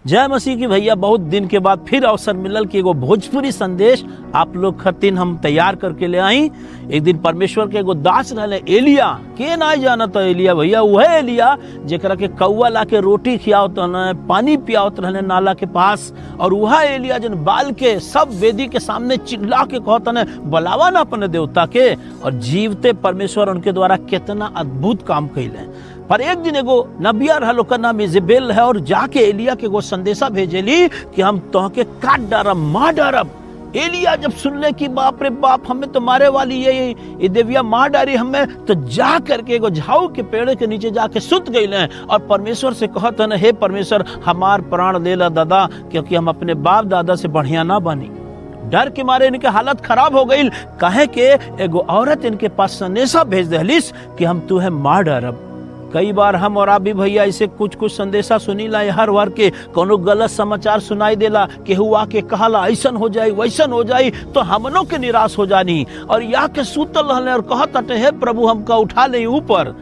जय मसीह की भैया। बहुत दिन के बाद फिर अवसर मिलल कि एगो भोजपुरी संदेश आप लोग खातिर हम तैयार करके ले आई। एक दिन परमेश्वर के एगो दास रहले एलिया, के ना जानत एलिया भैया, वह एलिया जेकरा के कौआ ला के रोटी खियावत रहले, पानी पियावत रहले नाला के पास। और वह एलिया जन बाल के सब वेदी के सामने चिल्ला के कहत ने बुलावा ना अपने देवता के, और जीवते परमेश्वर उनके द्वारा कितना अद्भुत काम कैले। पर एक दिन एगो नबिया रहल, ओकर नाम इजेबेल है, और जाके एलिया के एगो संदेशा भेजेली कि हम तोहके काट डारब, मार डारब। एलिया जब सुनले कि बाप रे बाप, हमें तो मारे वाली ये देविया मार डारी हमें, तो जा करके एगो झाऊ के पेड़ के नीचे जाके सुत गईले और परमेश्वर से कहत है, हे परमेश्वर हमार प्राण ले ला दादा, क्योंकि हम अपने बाप दादा से बढ़िया ना बनी। डर के मारे इनके हालत खराब हो गई। कहे के एगो औरत इनके पास संदेशा भेज दहलिस कि हम तुहे मार डारब। कई बार हम और आप भी भैया ऐसे कुछ संदेशा सुनीला, हर वार के कोनो गलत समाचार सुनाई देला, केहू आके कहला ऐसन हो जाई वैसन हो जाई, तो हमनों के निराश हो जानी और या के सुतल रहले और कहत हे प्रभु हमका उठा ले ऊपर।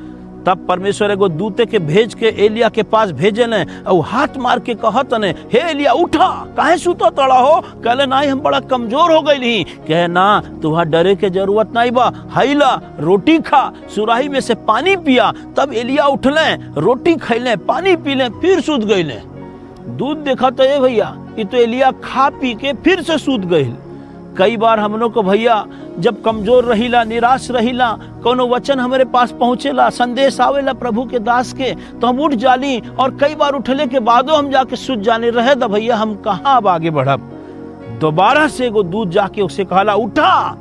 तब परमेश्वर एगो दूते के भेज के एलिया के पास भेजले और हाथ मार के कहत ने, हे एलिया उठा, काहे सुतो तड़ा हो? कहले नहीं हम बड़ा कमजोर हो गई। कहे ना तुहां डरे के जरूरत नहीं बा, हैला रोटी खा, सुराही में से पानी पिया। तब एलिया उठले, रोटी खैले, पानी पीले, फिर सूत गईले। दूध देखा तो ये भैया, ये तो एलिया खा पी के फिर से सूत गई। कई बार हम लोग को भैया जब कमजोर रहिला, निराश रहिला, कोनो वचन हमारे पास पहुंचेला, संदेश आवेला प्रभु के दास के, तो हम उठ जाली और कई बार उठले के बादो हम जाके सुत जाने रहे दा भैया हम कहाँ अब आगे बढ़ब। दोबारा से एगो दूध जाके उसे कहला उठा,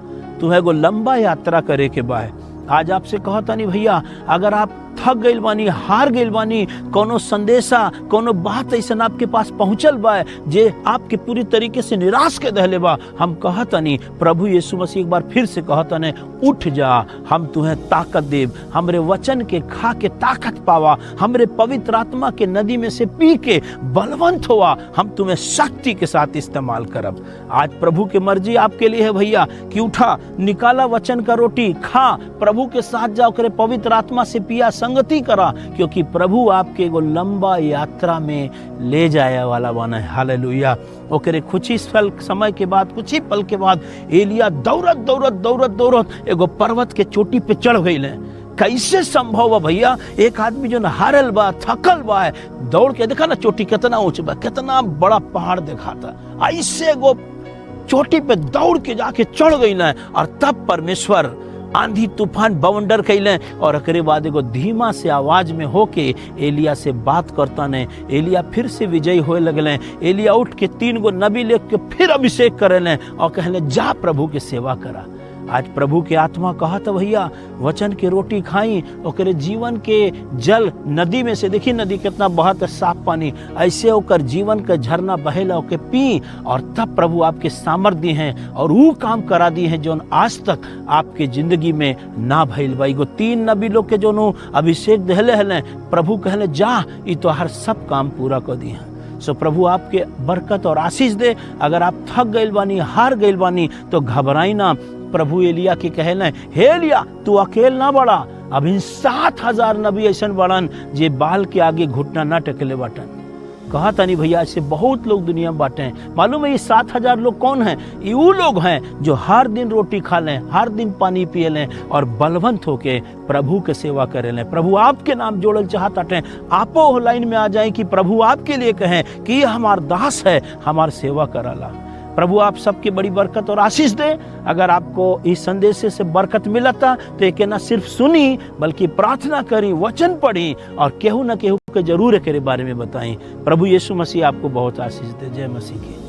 तुम्हें एगो लंबा यात्रा करे के बा। आज आपसे कहता नहीं भैया, अगर आप थक गइल बानी, हार गइल बानी, कोनो संदेशा कोनो बात ऐसा आपके पास पहुंचल बा जे आपके पूरी तरीके से निराश के दहले बा, हम कहतनी प्रभु यीशु मसीह एक बार फिर से कहतने उठ जा, हम तुम्हें ताकत देव, हमरे वचन के खा के ताकत पावा, हमरे पवित्र आत्मा के नदी में से पी के बलवंत हुआ, हम तुम्हें शक्ति के साथ इस्तेमाल करब। आज प्रभु की मर्जी आपके लिए है भैया कि उठा, निकाला वचन का रोटी खा, प्रभु के साथ जाओ करे, पवित्र आत्मा से पिया, संगति करा, क्योंकि प्रभु आपके एगो लंबा यात्रा में ले जाए वाला बना है। हालेलुया। ओकरे कुछ ही समय के बाद, कुछ ही पल के बाद एलिया दौड़त दौड़त दौड़त दौड़त एगो पर्वत के चोटी पे चढ़ गईले। कैसे संभव है भैया? एक आदमी जो हारल बा, थकल बा, दौड़ के देखा ना चोटी कितना ऊंच बा, कितना बड़ा पहाड़ दिखाता, ऐसे एगो चोटी पे दौड़ के जाके चढ़ गईले। और तब परमेश्वर आंधी तूफान बवंडर कैले और एकरे बाद एगो धीमा से आवाज में होके एलिया से बात करता ने। एलिया फिर से विजयी होए लगले। एलिया उठ के 3 गो नबी लेके फिर अभिषेक करेले और कहले जा प्रभु के सेवा करा। आज प्रभु के आत्मा कहत भैया वचन के रोटी खाई, ओकरे जीवन के जल नदी में से, देखी नदी कितना बहत है साफ पानी, ऐसे होकर जीवन का झरना बहेला ओके पी, और तब प्रभु आपके सामर्थ दी हैं और वो काम करा दी हैं जो आज तक आपके जिंदगी में ना भइल बा। एगो 3 नबी लोग के जो अभिषेक दहले हले, प्रभु कहले जा ई तो हर सब काम पूरा कर दी हैं। सो प्रभु आपके बरकत और आशीष दे। अगर आप थक गइल बानी, हार गइल बानी, तो घबराई ना। प्रभु एलिया के कहले, हे एलिया तू अकेल ना बड़ा, अभी 7000 नबी ऐसा बड़न जे बाल के आगे घुटना ना टेकले बाटन। कहा तानी भैया ऐसे बहुत लोग दुनिया में बांटे हैं। मालूम है ये 7000 लोग कौन हैं? ये वो लोग हैं जो हर दिन रोटी खा लें, हर दिन पानी पिए लें और बलवंत होके प्रभु के सेवा करे लें। प्रभु आपके नाम जोड़ल चाहते हैं, आपो लाइन में आ जाए कि प्रभु आपके लिए कहें कि ये हमार दास है, हमार सेवा कराला। प्रभु आप सबके बड़ी बरकत और आशीष दे। अगर आपको इस संदेश से बरकत मिलता तो एक ना सिर्फ सुनी बल्कि प्रार्थना करी, वचन पढ़ी और केहू न केहू के जरूर के बारे में बताएं। प्रभु यीशु मसीह आपको बहुत आशीष दे। जय मसीह की।